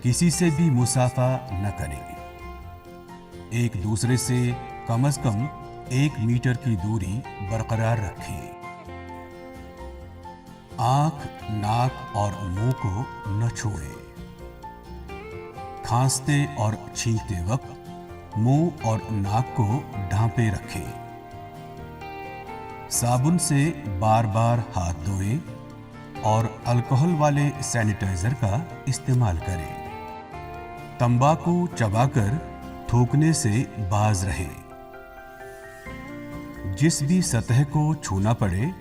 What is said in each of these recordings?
किसी से भी मुसाफा न करें। एक दूसरे से कम से कम 1 मीटर की दूरी बरकरार रखें। आंख, नाक और मुंह को न छुएं। खांसते और छींकते वक्त मुंह और नाक को ढांपे रखें। साबुन से बार बार हाथ धोएं और अल्कोहल वाले सैनिटाइजर का इस्तेमाल करें। तंबाकू चबाकर थूकने से बाज रहें। जिस भी सतह को छूना पड़े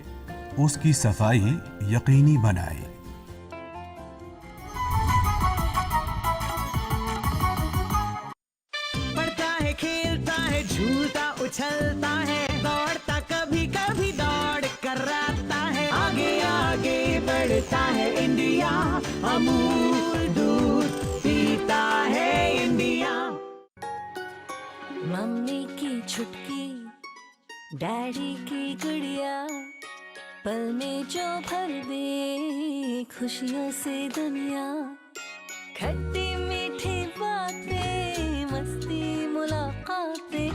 उसकी सफाई यकीनी बनाएं। पढ़ता है, खेलता है, झूलता उछलता है, दौड़ता कभी कभी दौड़ कराता है, आगे आगे बढ़ता है इंडिया, अमूल दूध पीता है इंडिया। मम्मी की छुटकी, डैडी की गुड़िया, पल में जो भर दे खुशियों से दुनिया। खट्टी मीठी बातें, मस्ती मुलाकातें,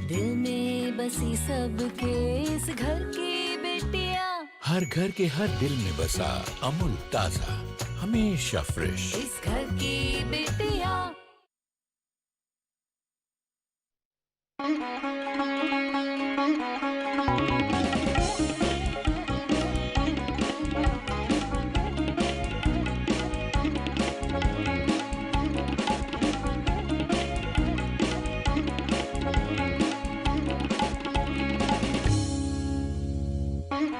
दिल में बसी सबके इस घर की बेटियां। हर घर के हर दिल में बसा अमूल ताजा, हमेशा फ्रेश। इस घर की बेटियां।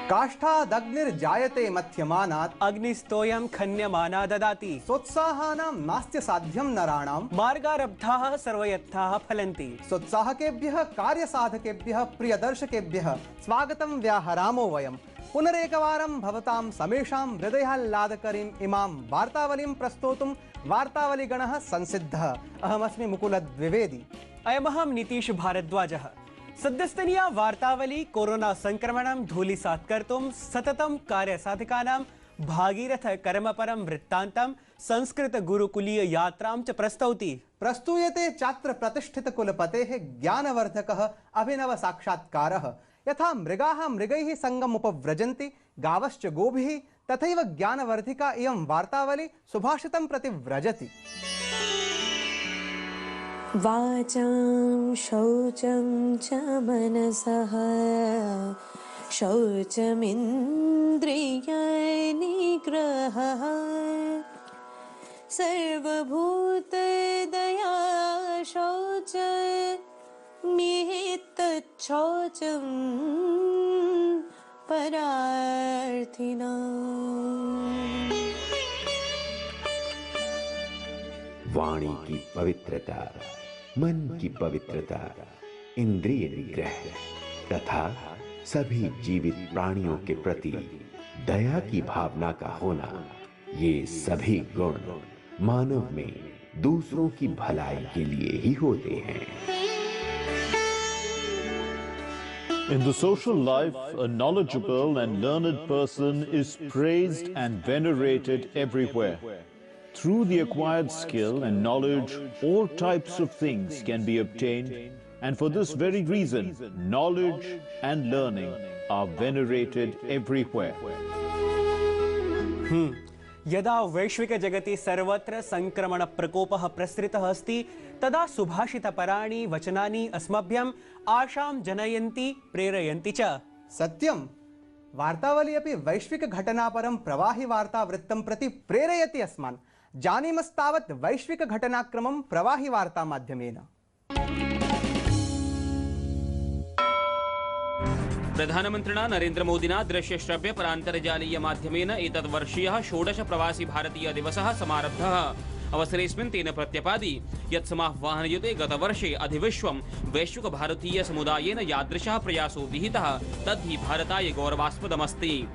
काष्ठादग्निर्जायते मथ्यमानात् अग्निस्तोयं खन्यमाना ददाति, सोत्साहानां नास्त्य साध्यं नराणां मार्गारब्धाः सर्वयत्थाः फलन्ति। सोत्साहकेभ्यः कार्यसाधकेभ्यः प्रियदर्शकेभ्यः स्वागतं व्याहरामो वयम्। पुनरेकवारं भवतां समेषां हृदयाह्लादकरीम् इमां वार्तावलीं प्रस्तोतुं वार्तावलीगणः संसिद्धः। अहमस्मि मुकुलद्विवेदी। अयमहं नीतीश भारद्वाजः। सद्यस्तनीया वार्तावली कोरोना संक्रमणं धूलिसात् कर्तुं सततं कार्यसाधकानां भागीरथ कर्मपरं वृत्तान्तं संस्कृत गुरुकुलीय यात्रां च प्रस्तौति। प्रस्तूयते छात्र प्रतिष्ठित कुलपतेः ज्ञानवर्धकः अभिनव साक्षात्कारः। यथा मृगाः मृगैः संगम उपव्रजन्ति, गावश्च गोभिः, तथैव ज्ञानवर्धिका इयं वार्तावली सुभाषितं प्रति व्रजति। वाचं शौचं च मनसः, शौचमिन्द्रियनिग्रहः, सर्वभूतदया शौच मिहितच्छौचं परार्थिनाम्। वाणी की पवित्रता, मन की पवित्रता, इंद्रिय निग्रह तथा सभी जीवित प्राणियों के प्रति दया की भावना का होना, ये सभी गुण मानव में दूसरों की भलाई के लिए ही होते हैं। In the social life, a knowledgeable and learned person is praised and venerated everywhere. Through the acquired skill and knowledge, all types of things can be obtained, and for this very reason, knowledge and learning are venerated everywhere. यदा वैश्विक जगति सर्वत्र संक्रमण प्रकोपः प्रसृतः अस्ति, तदा सुभाषितपराणि वचनानि अस्मभ्यम् आशां जनयन्ति, प्रेरयन्ति च। सत्यं, वार्तावली अपि वैश्विक घटनापरं प्रवाहि वार्तावृत्तं प्रति प्रेरयति अस्मान्। जानीमस्तावत् वैश्विक घटनाक्रमं प्रवाहि वार्ता माध्यमेन। प्रधानमन्त्रिणा नरेन्द्रमोदिना दृश्यश्रव्य परान्तर्जालीय माध्यमेन एतद्वर्षीयः 16 प्रवासी भारतीय दिवसः समारब्धः। अवसरेऽस्मिन् तेन प्रत्यपादि यत् समाह्वानयुते गतवर्षे अधिविश्वं वैश्विक भारतीय समुदायेन यादृशः प्रयासो विहितः तद्धि भारताय गौरवास्पदमस्ति।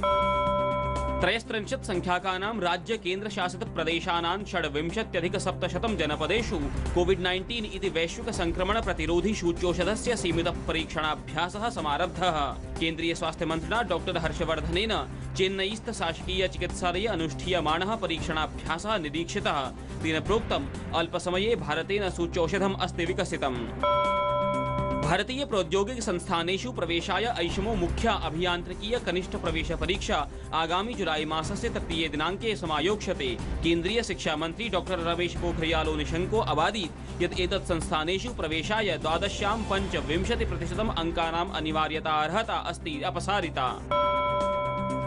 63 संख्याकानां राज्य केन्द्रशासित प्रदेशानां 26,700 जनपदेषु कोविड-19 इति वैश्विक संक्रमण प्रतिरोधी सूच्यौषधस्य सीमित परीक्षणाभ्यासः समारब्धः। केन्द्रीय स्वास्थ्य मन्त्रिणा डॉ. हर्षवर्धनेन चेन्नईस्थ शासकीय चिकित्सालये अनुष्ठीयमानः परीक्षणाभ्यासः निरीक्षितः। तेन प्रोक्तम् अल्पसमये भारतेन सूच्यौषधम् अस्ति विकसितम्। भारतीय प्रौद्योगिक संस्थानेषु प्रवेशाय ऐषमो मुख्या अभियान्त्रिकीय कनिष्ठ प्रवेश परीक्षा आगामी जुलाई मासस्य तृतीये दिनाङ्के समायोक्ष्यते। केन्द्रीय शिक्षा मंत्री डॉक्टर रमेश पोखरियालो निशंको अवादीत् यत् एतत् संस्थानेषु प्रवेशाय 12.25% अङ्कानाम् अनिवार्यता अर्हता अस्ति अपसारिता।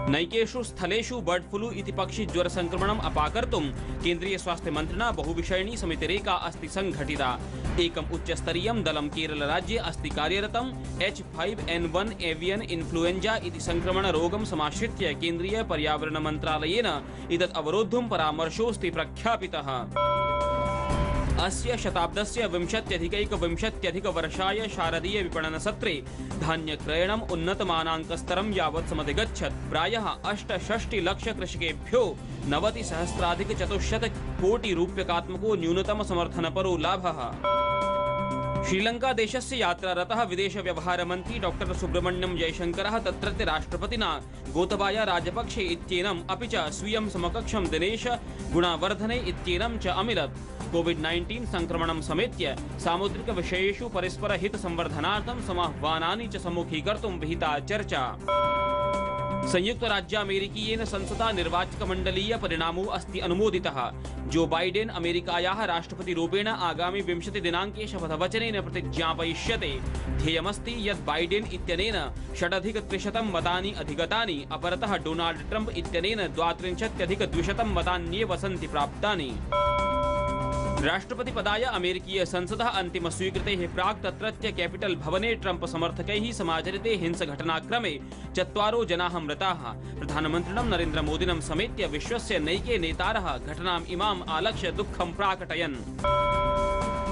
नैकेषु स्थलेषु बर्ड फ्लू इति पक्षी ज्वर संक्रमणम् अपाकर्तुं केन्द्रीय स्वास्थ्य मन्त्रिणा बहुविषयिणी समितिरेका अस्ति संघटिता। एकम् उच्चस्तरीयं दलं केरल राज्ये अस्ति कार्यरतं। H5N1 एवियन इन्फ्लुएंजा इति संक्रमण रोगं समाश्रित्य केन्द्रीय पर्यावरण मन्त्रालयेन एतत् अवरोद्धुं परामर्शोऽस्ति प्रख्यापितः। अस्य शताब्दस्य 20-21 वर्षाय शारदीय विपणन सत्रे धान्यक्रयणम् उन्नतमानाङ्कस्तरं यावत् समधिगच्छत्। प्रायः 68 लाख कृषकेभ्यो 90,000,400 कोटि रूप्यकात्मको न्यूनतम समर्थनपरो लाभः। श्रीलंका देशस्य यात्रारतः विदेश व्यवहार मंत्री डॉक्टर सुब्रमण्यम जयशंकरः तत्रत्य राष्ट्रपतिना गोतबाया राजपक्षे इत्येनम् अपि च स्वीयं समकक्षं दिनेश गुणावर्धने इत्येनं च अमिलत्। कोविड-19 संक्रमणं समेत्य सामुद्रिक विषयेषु परस्पर हित संवर्धनार्थं समाह्वानानि च सम्मुखीकर्तुं विहिता चर्चा। संयुक्त राज्य अमेरिकीयेन संसदा निर्वाचक मंडलीय परिणामो अस्ति अनुमोदितः। जो बाइडेन अमेरिकायाः राष्ट्रपतिरूपेण आगामि 20 दिनाङ्के शपथवचनेन प्रतिज्ञापयिष्यते। ध्येयमस्ति यत् बाइडेन इत्यनेन 6,300 मतानि अधिगतानि, अपरतः डोनाल्ड ट्रम्प इत्यनेन 32,200 मतान्येव सन्ति प्राप्तानि। राष्ट्रपतिपदाय अमेरिकीय संसदः अन्तिमस्वीकृतेः प्राक् तत्रत्य कैपिटल भवने ट्रम्प समर्थकैः समाचरिते हिंसघटनाक्रमे 4 जनाः मृताः। प्रधानमन्त्रिणं नरेन्द्र मोदिनं समेत्य विश्वस्य नैके नेतारः घटनाम् इमाम् आलक्ष्य दुःखं प्राकटयन्।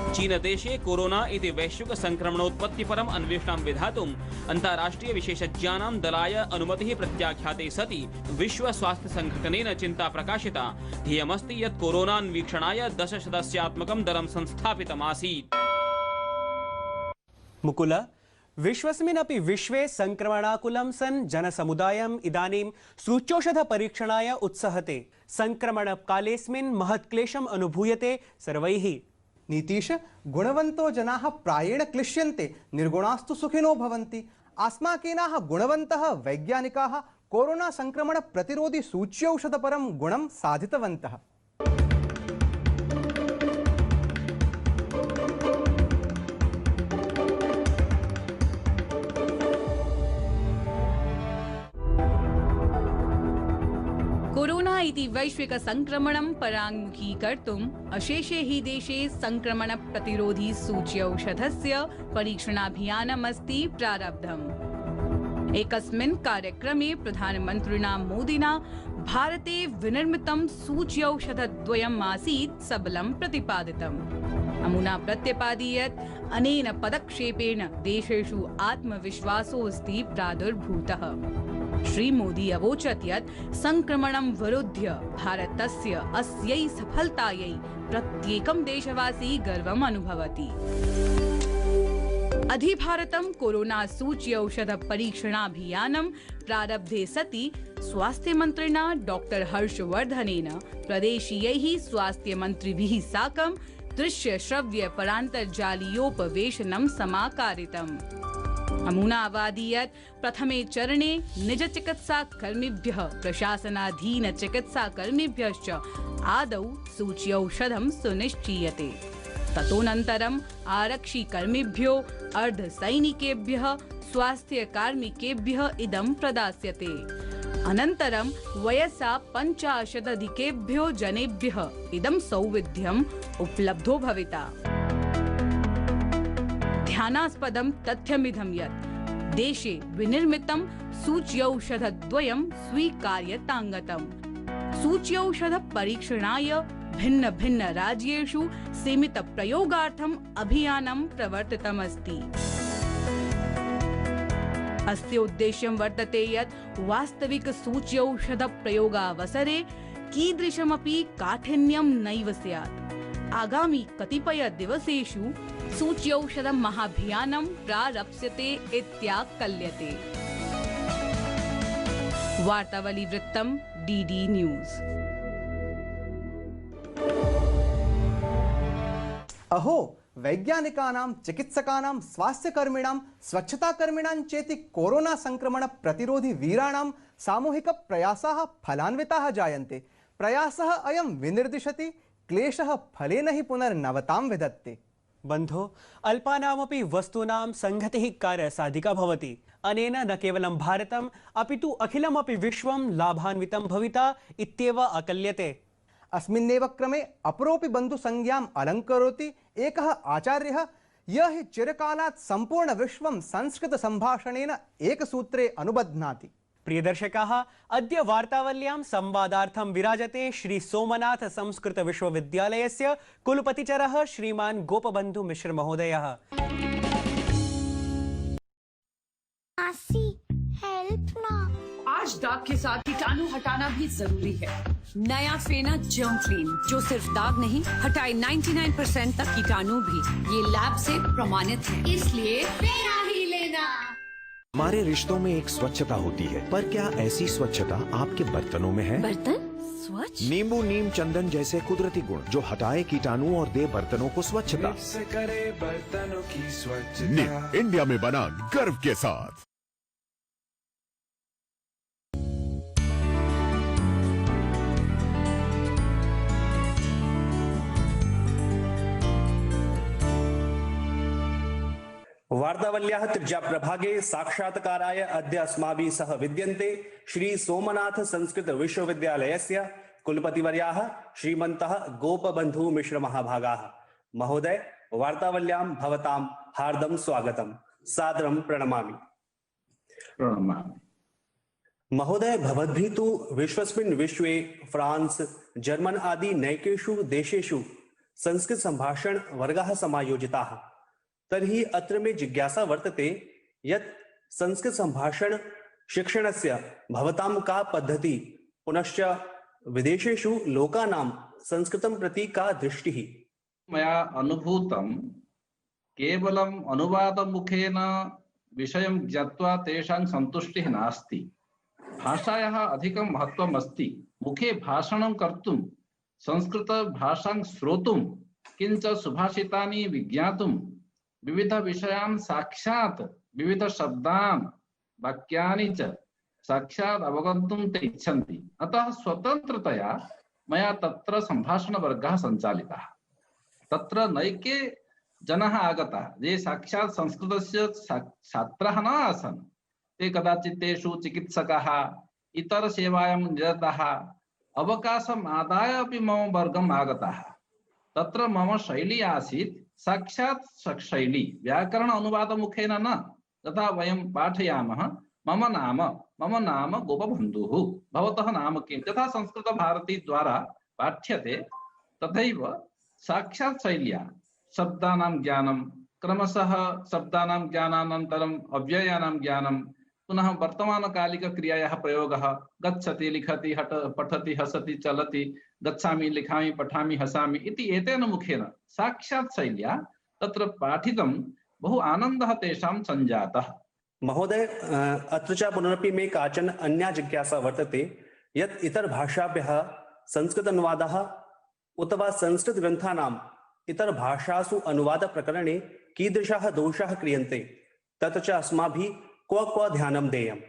चीनदेशे कोरोना इति वैश्विक संक्रमणोत्पत्तिपरम् अन्वेषणं विधातुम् अन्ताराष्ट्रिय विशेषज्ञानां दलाय अनुमतिः प्रत्याख्याते सति विश्व स्वास्थ्य संघटनेन चिन्ता प्रकाशिता। ध्येयमस्ति यत् कोरोनान्वीक्षणाय 10 सदस्यात्मकं दलं संस्थापितमासीत्। मुकुल, विश्वस्मिन्नपि विश्वे संक्रमणाकुलं सन् जनसमुदायम् इदानीं सूच्यौषधपरीक्षणाय उत्सहते। संक्रमणकालेऽस्मिन् महत्क्लेशम् अनुभूयते सर्वैः। नीतीश, गुणवन्तो जनाः प्रायेण क्लिश्यन्ते, निर्गुणास्तु सुखिनो भवन्ति। अस्माकीनाः गुणवन्तः वैज्ञानिकाः कोरोना संक्रमण प्रतिरोधि सूच्यौषधपरं गुणं साधितवन्तः। कोरोना इति वैश्विक संक्रमणं पराङ्मुखीकर्तुम् अशेषे हि देशे संक्रमण प्रतिरोधी सूच्यौषधस्य परीक्षणाभियानमस्ति प्रारब्धम्। एकस्मिन् कार्यक्रमे प्रधानमन्त्रिणा मोदिना भारते विनिर्मितं सूच्यौषधद्वयम् आसीत् सबलं प्रतिपादितम्। अमुना प्रत्यपादि यत् अनेन पदक्षेपेण देशेषु आत्मविश्वासोऽस्ति प्रादुर्भूतः। श्री मोदी अवोचत् यत् संक्रमणं विरुध्य भारतस्य अस्यै सफलतायै प्रत्येकं देशवासी गर्वम् अनुभवति। अधि भारतं कोरोना सूच्यौषध परीक्षणाभियानं प्रारब्धे सति स्वास्थ्यमन्त्रिणा डॉक्टर हर्षवर्धनेन प्रदेशीयैः स्वास्थ्यमन्त्रिभिः साकं दृश्य-श्रव्य परान्तर्जालीयोपवेशनं समाकारितम्। अमुना अवादि यत् प्रथमे चरणे निज चिकित्सा कर्मिभ्यः प्रशासनाधीन चिकित्सा कर्मिभ्यश्च आदौ सूच्यौषधं सुनिश्चीयते। ततोऽनन्तरम् आरक्षि कर्मिभ्यो अर्धसैनिकेभ्यः स्वास्थ्य कार्मिकेभ्यः इदं प्रदास्यते। अनन्तरं वयसा 50 जनेभ्यः इदं सौविध्यम् उपलब्धो भविता। ध्यानास्पदं तथ्यमिदं यत् देशे विनिर्मितं सूच्यौषधद्वयं स्वीकार्यताङ्गतम्। सूच्यौषध परीक्षणाय भिन्न भिन्न राज्येषु सीमित प्रयोगार्थम् अभियानं प्रवर्तितमस्ति। अस्य उद्देश्यं वर्तते यत् वास्तविक सूच्यौषध प्रयोगावसरे कीदृशमपि काठिन्यं नैव स्यात्। आगामी कतिपय दिवसेषु सूच्यौषध महाभियानं प्रारप्स्यते इत्याकल्यते। वार्तावली वृत्तम डीडी न्यूज। अहो वैज्ञानिकानां चिकित्सकानां स्वास्थ्यकर्मिणां स्वच्छताकर्मिणां चेति कोरोना संक्रमण प्रतिरोधि वीराणां सामूहिक प्रयासाः फलान्विताः जायन्ते। प्रयासः अयं विनिर्दिशति क्लेशः फलेन हि पुनर्नवतां विदत्ते। बन्धो अल्पानामपि वस्तूनां संगतिः कार्यसाधिका भवति। अनेन न केवलं भारतम् अपितु अखिलमपि विश्वं लाभान्वितं भविता इत्येव आकल्यते। अस्मिन्नेव क्रमे अपरोपि बन्धुसंज्ञाम् अलङ्करोति एकः आचार्यः यः हि चिरकालात् सम्पूर्ण विश्वं संस्कृतसम्भाषणेन एकसूत्रे अनुबध्नाति। प्रियदर्शकाः, अद्य वार्तावल्यां संवादार्थं विराजते श्री सोमनाथ संस्कृत विश्वविद्यालयस्य कुलपतिचरः श्रीमान् गोपबन्धु मिश्र महोदयः। हेल्प ना। आज दाग के साथ कीटाणु हटाना भी जरूरी है। नया फेना जर्म क्लीन जो सिर्फ दाग नहीं हटाए 99% तक कीटाणु भी। ये लैब से प्रमाणित है, इसलिए फेना ही लेना। हमारे रिश्तों में एक स्वच्छता होती है, पर क्या ऐसी स्वच्छता आपके बर्तनों में है? बर्तन स्वच्छ? नींबू नीम चंदन जैसे कुदरती गुण जो हटाए कीटाणु और दे बर्तनों को स्वच्छता। करे बर्तनों की स्वच्छता। इंडिया में बना गर्व के साथ। वार्तावल्याः तृतीया प्रभागे साक्षात्काराय अद्य अस्माभिः सह विद्यन्ते श्री सोमनाथ संस्कृत विश्वविद्यालयस्य कुलपतिवर्याः श्रीमन्तः गोपबन्धु मिश्र महाभागाः। महोदय, वार्तावल्यां भवतां हार्दं स्वागतं, सादरं प्रणमामि। महोदय, भवद्भिः तु विश्वस्मिन् विश्वे फ्रांस जर्मन आदि नैकेषु देशेषु संस्कृत संभाषण वर्गाः समायोजिताः। तर्हि अत्र मे जिज्ञासा वर्तते यत् संस्कृत संभाषण शिक्षणस्य भवतां का पद्धति, पुनश्च विदेशेषु लोकानां संस्कृतं प्रति का दृष्टिः? मया अनुभूतं केवलम् अनुवादमुखेन विषयं ज्ञात्वा तेषां सन्तुष्टिः नास्ति। भाषायाः अधिकं महत्त्वम् अस्ति। मुखे भाषणं कर्तुं, संस्कृतभाषां श्रोतुं, किञ्च सुभाषितानि विज्ञातुं, विविध विषयान् साक्षात् विविध शब्दान् वाक्यानि च साक्षात् अवगन्तुं ते इच्छन्ति। अतः स्वतन्त्रतया मया तत्र सम्भाषणवर्गः सञ्चालितः। तत्र नैके जनाः आगताः ये साक्षात् संस्कृतस्य छात्राः न आसन्। ते कदाचित् तेषु चिकित्सकाः, इतरसेवायां निरताः, अवकाशम् आदाय अपि मम वर्गम् आगताः। तत्र मम शैली आसीत् साक्षात् शैली, व्याकरण अनुवाद मुखेन न। तथा वयं पाठयामः मम नाम गोपबन्धुः, भवतः नाम किं, यथा संस्कृत भारती द्वारा पाठ्यते तथैव साक्षात् शैल्या शब्दानां ज्ञानं, क्रमशः शब्दानां ज्ञानानन्तरम् अव्ययानां ज्ञानं, पुनः वर्तमानकालिकक्रियायाः प्रयोगः, गच्छति, लिखति, पठति, हसति, चलति, गच्छामि, लिखामि, पठामि, हसामि इति एतेन मुखेन साक्षात् शैल्या तत्र पाठितं बहु आनन्दः तेषां सञ्जातः। महोदय, अत्र च पुनरपि मे काचन अन्या जिज्ञासा वर्तते यत् इतरभाषाभ्यः संस्कृत अनुवादः उत वा संस्कृत ग्रन्थानाम् इतरभाषासु अनुवादप्रकरणे कीदृशाः दोषाः क्रियन्ते, तत् च अस्माभिः क्व ध्यानं देयम्?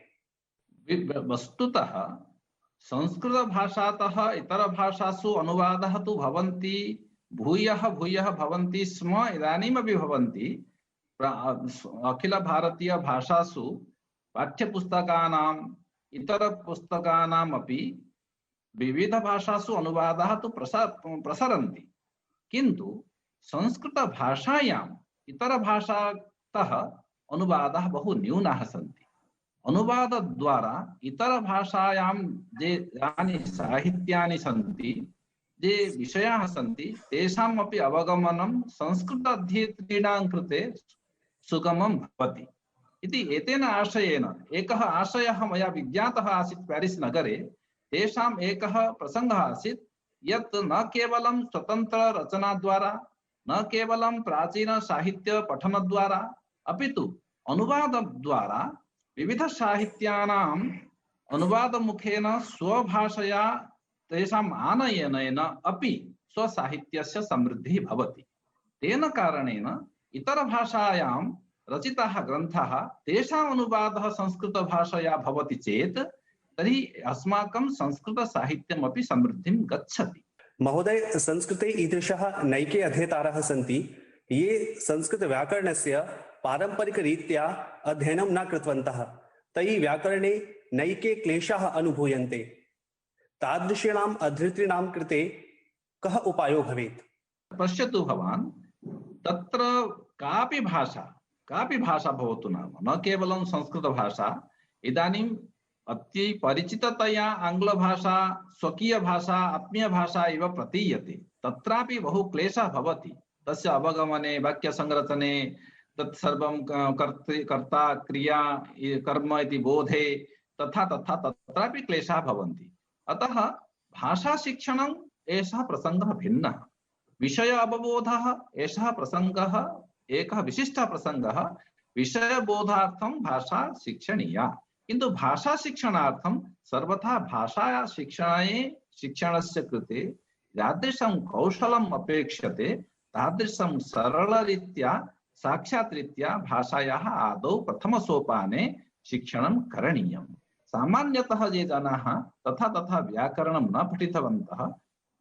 वस्तुतः संस्कृत भाषातः इतर भाषासु अनुवादः तु भवन्ति, भूयः भवन्ति स्म, इदानीमपि भवन्ति। अखिल भारतीय भाषासु पाठ्यपुस्तकानाम् इतर पुस्तकानाम् अपि विविध भाषासु अनुवादाः तु प्रसरन्ति, किन्तु संस्कृत भाषायाम् इतर भाषातः अनुवादाः बहु न्यूनाः सन्ति। अनुवाद द्वारा इतर भाषायां यानि साहित्यानि सन्ति, ये विषयाः सन्ति, तेषाम् अपि अवगमनं संस्कृत अध्येतॄणां कृते सुगमं भवति इति एतेन आशयेन एकः आशयः मया विज्ञातः आसीत् पेरिस् नगरे। तेषाम् एकः प्रसङ्गः आसीत् यत् न केवलं स्वतन्त्र रचना द्वारा, न केवलं प्राचीन साहित्य पठन द्वारा, अपितु अनुवाद द्वारा विविध साहित्यानां अनुवादमुखेन स्वभाषया तेषाम् आनयनेन अपि स्वसाहित्यस्य समृद्धिः भवति। तेन कारणेन इतरभाषायां रचिताः ग्रन्थाः तेषाम् अनुवादः संस्कृतभाषया भवति चेत् तर्हि अस्माकं संस्कृतसाहित्यमपि समृद्धिं गच्छति। महोदय, संस्कृते ईदृशः नैके अध्येतारः सन्ति ये संस्कृतव्याकरणस्य पारम्परिकरीत्या अध्ययनं न कृतवन्तः। तैः व्याकरणे नैके क्लेशाः अनुभूयन्ते। तादृशीणाम् अधृतॄणां कृते कः उपायो भवेत्? पश्यतु भवान्, तत्र कापि भाषा भवतु नाम, न केवलं संस्कृतभाषा, इदानीम् अति परिचिततया आङ्ग्लभाषा स्वकीयभाषा आत्मीयभाषा इव प्रतीयते। तत्रापि बहु क्लेशः भवति तस्य अवगमने, वाक्यसंरचने, तत्सर्वं कर्ता क्रिया कर्म इति बोधे तथा तथा तत्रापि क्लेशाः भवन्ति। अतः भाषाशिक्षणम् एषः प्रसङ्गः भिन्नः। विषय अवबोधः एषः प्रसङ्गः एकः विशिष्टः प्रसङ्गः। विषयबोधार्थं भाषा शिक्षणीया, किन्तु भाषा शिक्षणार्थं सर्वथा भाषा शिक्षणस्य कृते यादृशं कौशलम् अपेक्षते तादृशं सरलरीत्या साक्षात् रीत्या भाषायाः आदौ प्रथमसोपाने शिक्षणं करणीयम्। सामान्यतः ये जनाः तथा तथा व्याकरणं न पठितवन्तः,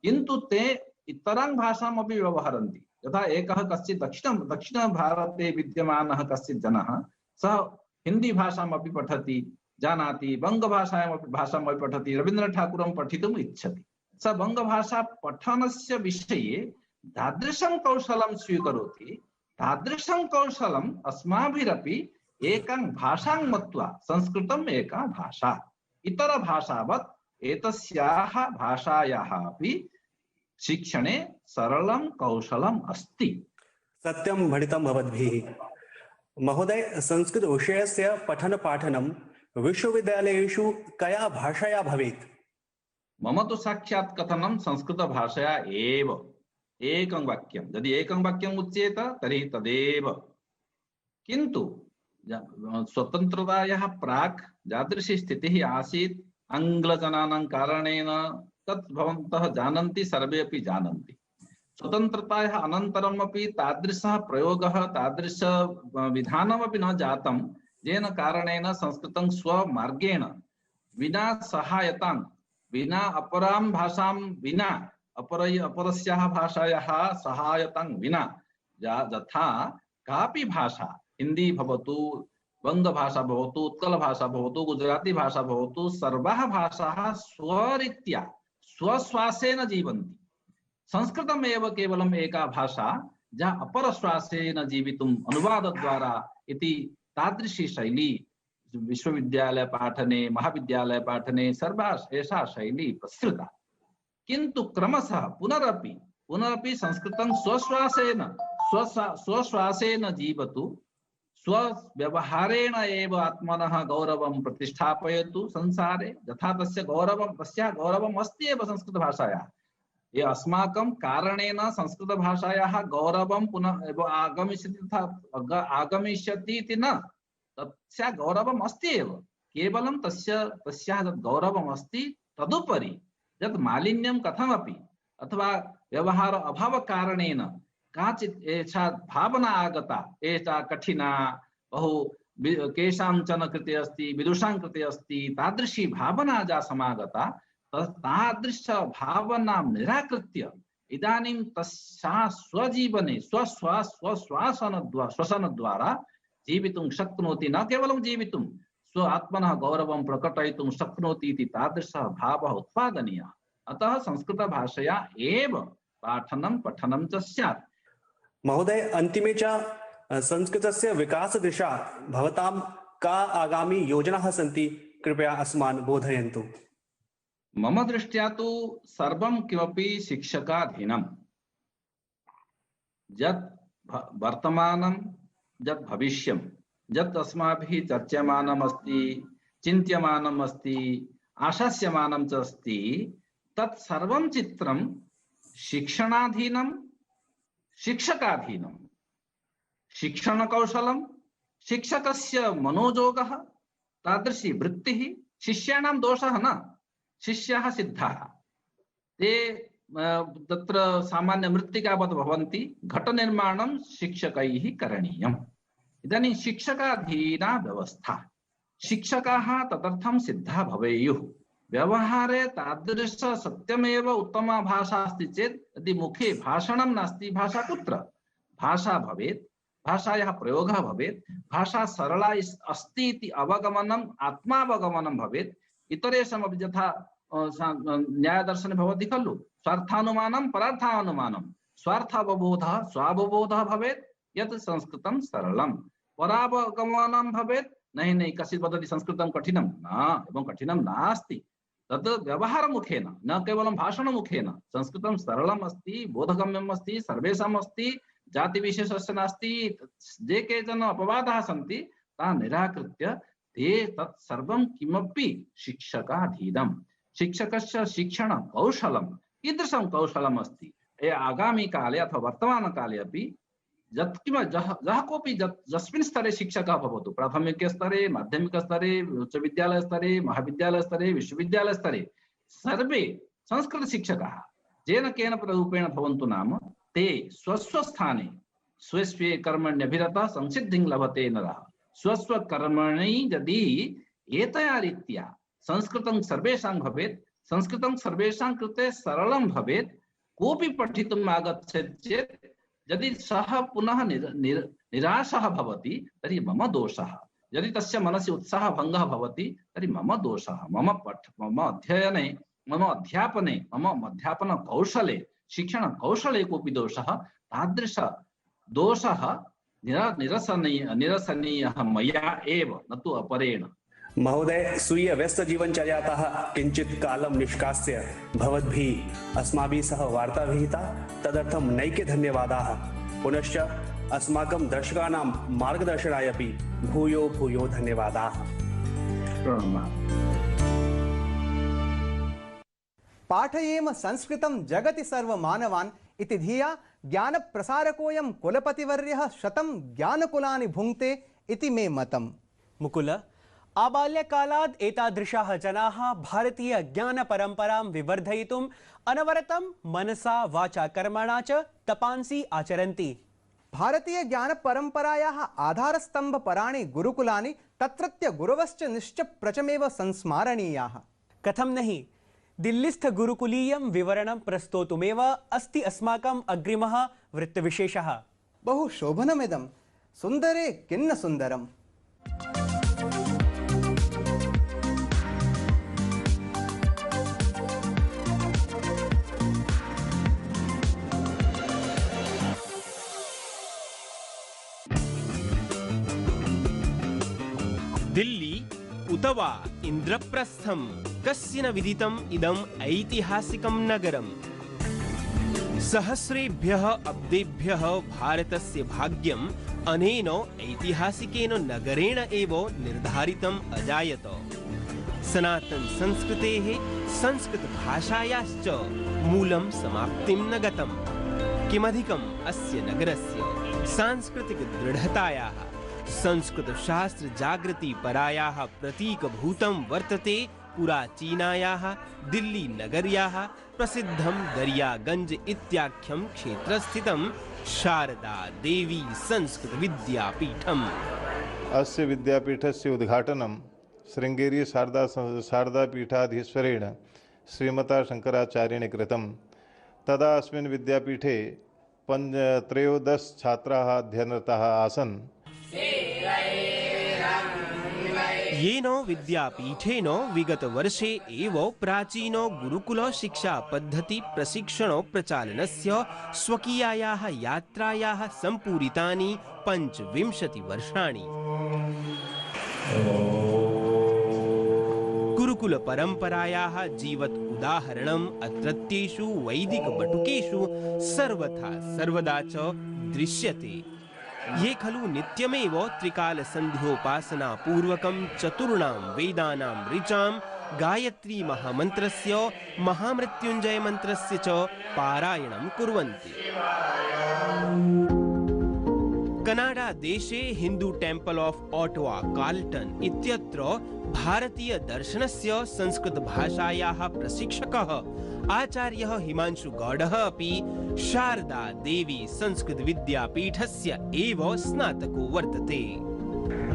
किन्तु ते इतरां भाषामपि व्यवहरन्ति। यथा एकः कश्चित् दक्षिणभारते विद्यमानः कश्चित् जनः, सः हिंदी भाषामपि पठति, जानाति, बङ्गभाषामपि पठति, रवीन्द्रठाकुरं पठितुम् इच्छति। स बङ्गभाषा पठनस्य विषये तादृशं कौशलं स्वीकरोति, तादृशं कौशलम् अस्माभिरपि एकां भाषां मत्वा, संस्कृतम् एका भाषा, इतरभाषावत् एतस्याः भाषायाः अपि शिक्षणे सरलं कौशलम् अस्ति। सत्यं भणितं भवद्भिः। महोदय, संस्कृत विषयस्य पठन पाठनं विश्वविद्यालयेषु कया भाषया भवेत्? मम तु साक्षात् कथनं संस्कृत भाषया एव। एकं वाक्यं यदि एकं वाक्यम् उच्येत तर्हि तदेव। किन्तु स्वतन्त्रतायाः प्राक् यादृशी स्थितिः आसीत् आङ्ग्लजनानां कारणेन, तत् भवन्तः जानन्ति, सर्वे अपि जानन्ति। स्वतन्त्रतायाः अनन्तरम् अपि तादृशः प्रयोगः, तादृश विधानमपि न जातं, येन कारणेन संस्कृतं स्वमार्गेण विना सहायतां, विना अपरां भाषां, विना अपरस्याः भाषायाः सहायतां विना, यथा कापि भाषा, हिंदी भवतु, बङ्गभाषा भवतु, उत्कलभाषा भवतु, गुजराती भाषा भवतु, सर्वाः भाषाः स्वरीत्या स्वश्वासेन जीवन्ति। संस्कृतमेव केवलम् एका भाषा जहाँ अपरश्वासेन जीवितुम् अनुवादद्वारा इति तादृशी शैली विश्वविद्यालय पाठने, महाविद्यालय पाठने सर्वा एषा शैली प्रसृता। किन्तु क्रमशः पुनरपि संस्कृतं स्वश्वासेन जीवतु, स्वव्यवहारेण एव आत्मनः गौरवं प्रतिष्ठापयतु संसारे। यथा तस्याः गौरवम् अस्ति एव संस्कृतभाषायाः। ये अस्माकं कारणेन संस्कृतभाषायाः गौरवं पुनः आगमिष्यति इति न, तस्याः गौरवम् अस्ति एव। केवलं तस्याः यत् गौरवम् अस्ति, तदुपरि यत् मालिन्यं कथमपि अथवा व्यवहार अभाव कारणेन काचित् एषा भावना आगता, एषा कठिना, बहु केषाञ्चन कृते अस्ति, विदुषां कृते अस्ति, तादृशी भावना जा समागता, तादृश भावनां निराकृत्य इदानीं तस्याः स्वजीवने श्वसनद्वारा जीवितुं शक्नोति। न केवलं जीवितुं, स्व आत्मनः गौरवं प्रकटयितुं शक्नोति इति तादृशः भावः उत्पादनीयः। अतः संस्कृतभाषया एव पाठनं पठनं च स्यात्। महोदय, अन्तिमे च संस्कृतस्य विकासदिशा भवतां का आगामी योजनाः सन्ति? कृपया अस्मान् बोधयन्तु। मम दृष्ट्या तु सर्वं किमपि शिक्षकाधीनं। यत् वर्तमानं, यत् भविष्यं, यत् अस्माभिः चर्च्यमानम् अस्ति, चिन्त्यमानम् अस्ति, आशास्यमानं च अस्ति, तत् सर्वं चित्रं शिक्षणाधीनं, शिक्षकाधीनं। शिक्षणकौशलं, शिक्षकस्य मनोजोगः, तादृशी वृत्तिः, शिष्याणां दोषः न, शिष्याः सिद्धाः, ते तत्र सामान्य मृत्तिकावत् भवन्ति, घटनिर्माणं शिक्षकैः करणीयम्। इदानीं शिक्षकाधीना व्यवस्था, शिक्षकाः तदर्थं सिद्धाः भवेयुः। व्यवहारे तादृश सत्यमेव उत्तमा भाषा अस्ति चेत्, यदि मुखे भाषणं नास्ति, भाषा कुत्र? भाषा भवेत्, भाषायाः प्रयोगः भवेत्, भाषा सरला अस्ति इति अवगमनम्, आत्मावगमनं भवेत्। इतरेषामपि यथा न्यायदर्शने भवति खलु, स्वार्थानुमानं परार्थानुमानं, स्वार्थावबोधः स्वावबोधः भवेत्, यत् संस्कृतं सरलं, परावगमनं भवेत्। नहीं कश्चित् वदति संस्कृतं कठिनं, न, एवं कठिनं नास्ति, तत् व्यवहारमुखेन, न केवलं भाषणमुखेन। संस्कृतं सरलम् अस्ति, बोधगम्यम् अस्ति, सर्वेषाम् अस्ति, जातिविशेषस्य नास्ति। ये केचन अपवादाः सन्ति तान् निराकृत्य ते तत् सर्वं किमपि शिक्षकाधीनं। शिक्षकस्य शिक्षणकौशलं कीदृशं कौशलम् अस्ति, आगामी काले अथवा वर्तमानकाले अपि यः कोऽपि यस्मिन् स्तरे शिक्षकः भवतु, प्राथमिकस्तरे, माध्यमिकस्तरे, उच्चविद्यालयस्तरे, महाविद्यालयस्तरे, विश्वविद्यालयस्तरे, सर्वे संस्कृतशिक्षकाः येन केन रूपेण भवन्तु नाम, ते स्वस्वस्थाने स्वे स्वे कर्मण्यभिरतः संसिद्धिं लभते नरः। स्वस्वकर्मणि यदि एतया रीत्या संस्कृतं सर्वेषां भवेत्, संस्कृतं सर्वेषां कृते सरलं भवेत्, कोऽपि पठितुम् आगच्छेत् चेत् यदि सः पुनः निराशः भवति तर्हि मम दोषः, यदि तस्य मनसि उत्साहभङ्गः भवति तर्हि मम दोषः, मम अध्ययने, मम अध्यापने, मम अध्यापनकौशले, शिक्षणकौशले कोऽपि दोषः, तादृश दोषः निरसनीयः मया एव, न तु अपरेण। महोदय, स्वीय व्यस्त जीवनचर्यातः किंचित् कालं निष्कास्य भवद्भिः अस्माभिः सह वार्ता विहिता, तदर्थं नैके धन्यवादाः। पुनश्च अस्माकं दर्शकानां मार्गदर्शनाय अपि भूयो भूयो धन्यवादाः। पाठयेम संस्कृतं जगति सर्वमानवान् इति धिया ज्ञानप्रसारकोऽयं कुलपतिवर्यः शतं ज्ञानकुलानि भुङ्क्ते इति मे मतम्। मुकुल, आबाल्यकालात् एतादृशाः जनाः भारतीय ज्ञानपरम्परां विवर्धयितुम् अनवरतं मनसा वाचा कर्मणा च तपांसि आचरन्ति। भारतीय ज्ञानपरम्परायाः आधारस्तम्भपराणि गुरुकुलानि तत्रत्य गुरवश्च निश्चप्रचमेव संस्मारणीयाः। कथं नहि, दिल्लीस्थ गुरुकुलीयं विवरणं प्रस्तोतुमेव अस्ति अस्माकम् अग्रिमः वृत्तविशेषः। बहु शोभनमिदं, सुन्दरे किन्न सुन्दरम्। दिल्ली उत वा इन्द्रप्रस्थं, कस्य न विदितम् इदम् ऐतिहासिकं नगरम्। सहस्रेभ्यः अब्देभ्यः भारतस्य भाग्यम् अनेन ऐतिहासिकेन नगरेण एव निर्धारितम् अजायत। सनातन संस्कृतेः, संस्कृत भाषायाश्च मूलं समाप्तिं न गतम्। किमधिकम् अस्य नगरस्य सांस्कृतिक दृढतायाः, संस्कृत शास्त्र जागृति परायाः प्रतीकभूतं वर्तते पुराचीनायाः दिल्ली नगर्याः प्रसिद्धं दरियागंज इत्याख्यं क्षेत्रस्थितं शारदा देवी संस्कृत विद्यापीठम्। अस्य विद्यापीठस्य उद्घाटनं शृङ्गेरी शारदापीठाधीश्वरेण श्रीमता शङ्कराचार्येण कृतं। तदा अस्मिन् विद्यापीठे 13 छात्राः अध्ययनरताः आसन्। येन विद्यापीठेन विगत वर्षे एव प्राचीन गुरुकुल शिक्षा पद्धति प्रशिक्षण प्रचालनस्य स्वकीयायाः यात्रायाः सम्पूरितानि 25 वर्षाणि। गुरुकुल परम्परायाः जीवत् उदाहरणम् अत्रत्येषु वैदिक बटुकेषु सर्वथा सर्वदा च दृश्यते। ये खलु नित्यमेव त्रिकाल संध्योपासना पूर्वकं चतुर्णां वेदानां ऋचां गायत्री महामन्त्रस्य महामृत्युञ्जय मन्त्रस्य च पारायणं कुर्वन्ति। कनाडा देशे Hindu temple of Ottawa Carlton इत्यत्र भारतीय दर्शनस्य संस्कृत भाषायाः प्रशिक्षकः आचार्यः हिमांशु गौडः अपि शारदा देवी संस्कृत विद्यापीठस्य एव स्नातको वर्तते।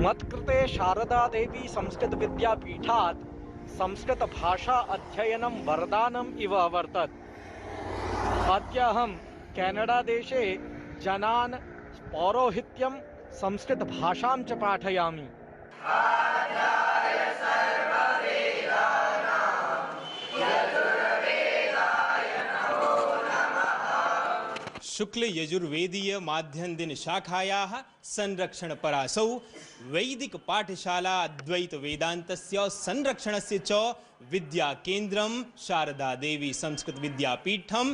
मत्कृते शारदा देवी संस्कृत विद्यापीठात् संस्कृत भाषा अध्ययनं वरदानम् इव अवर्तत। अद्य अहं कनाडा देशे जनान् पौरोहित्यं संस्कृत भाषां च पाठयामि। शुक्ल यजुर्वेदीय माध्यम दिन शाखायाः संरक्षण परासौ वैदिक पाठशाला अद्वैत वेदान्तस्य संरक्षणस्य च विद्या केन्द्रं शारदा देवी संस्कृत विद्यापीठं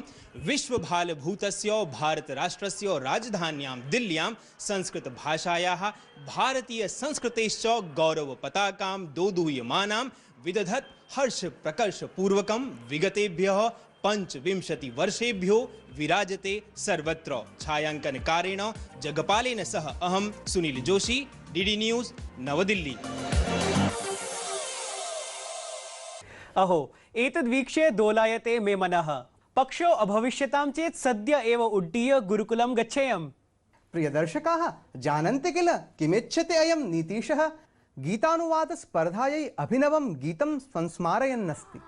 विश्वभालभूतस्य भारत राष्ट्रस्य राजधान्यां दिल्ल्यां संस्कृत भाषायाः भारतीय संस्कृतेश्च गौरव पताकां दोदूयमानां विदधत् हर्ष प्रकर्ष पूर्वकं विगतेभ्यः 25 वर्षेभ्यो विराजते सर्वत्र। छायांकनकारेण जगपालेन सह अहं सुनील जोशी, डीडी न्यूज़, नवदिल्ली। अहो एतद्वीक्ष्य दोलायते मे मनः। पक्षो अभविष्यतां चेत् सद्य एव उड्डीय गुरुकुलं गच्छेयम्। प्रियदर्शकाः, जानन्ति किल किमिच्छति अयं नीतीशः? गीतानुवाद स्पर्धायै अभिनवं गीतं संस्मारयन्नस्ति।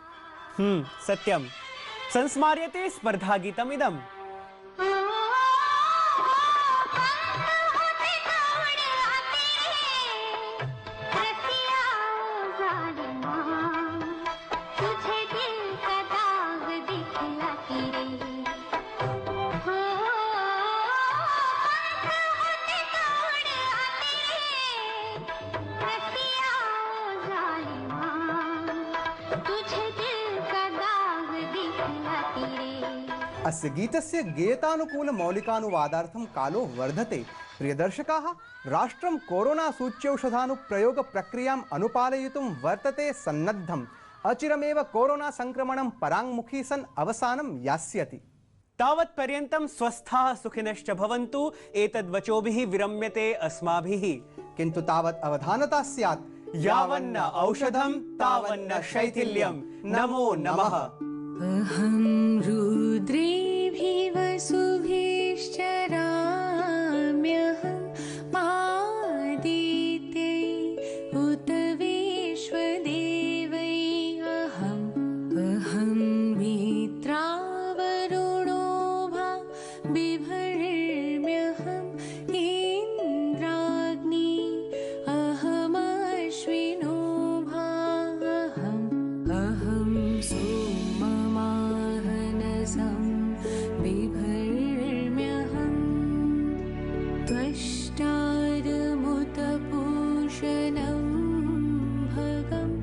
सत्यं संस्मार्यते स्पर्धागीतमिदम्। अस्य गीतस्य गेयतानुकूल मौलिकानुवादार्थं कालो वर्धते। प्रियदर्शकाः, राष्ट्रं कोरोना सूच्यौषधानुप्रयोग प्रक्रियाम् अनुपालयितुं वर्तते सन्नद्धम्। अचिरमेव कोरोना संक्रमणं पराङ्मुखी सन् अवसानं यास्यति। तावत् पर्यन्तं स्वस्थाः सुखिनश्च भवन्तु एतद्वचोभिः विरम्यते अस्माभिः। किन्तु तावत् अवधानता स्यात्, यावन्न औषधं तावन्न शैथिल्यं। नमो नमः। अहं रुद्रेभिः वसुभिश्च राम्यहं मादित्यै उत विश्वदेवै अहं मित्रावरुणो भा बिभर्म्यहम् इन्द्राग्नि अहमश्विनो भा अहं सोममाहनसं बिभर्म्यहम् त्वष्टारमुतपूषणं भगम्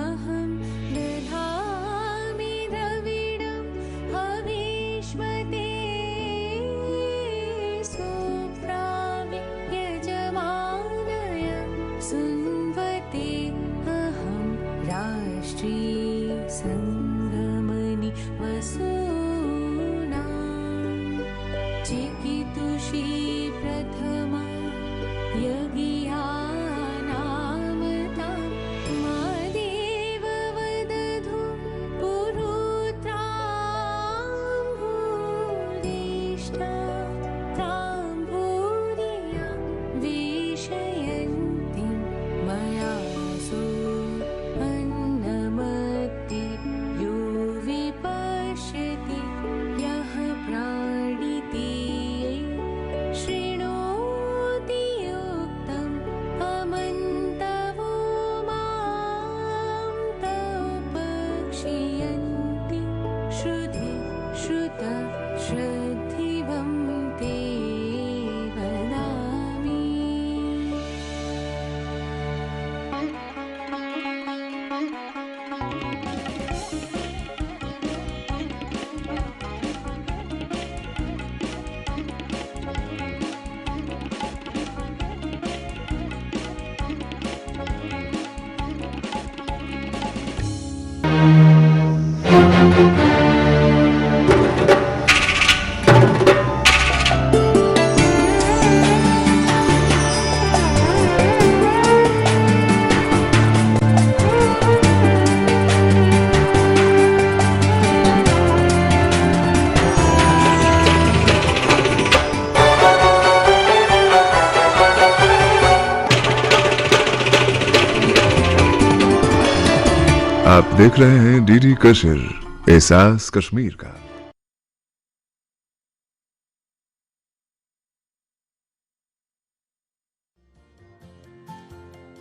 अहं दधामि द्रविडं हविष्मते सुप्रामि यजमानय सुन्वते अहं राष्ट्रीय सङ्गमनि वसूना चिकितुषी प्रथमा यज्ञानामतां मादेव वदधु पुरुत्रां भूरिष्ठा तां भूरियां विषयन्तीं मया सो अन्नमत्ति यो विपश्यति यः प्राणिति आप देख रहे हैं डीडी कश्मीर, एहसास कश्मीर का।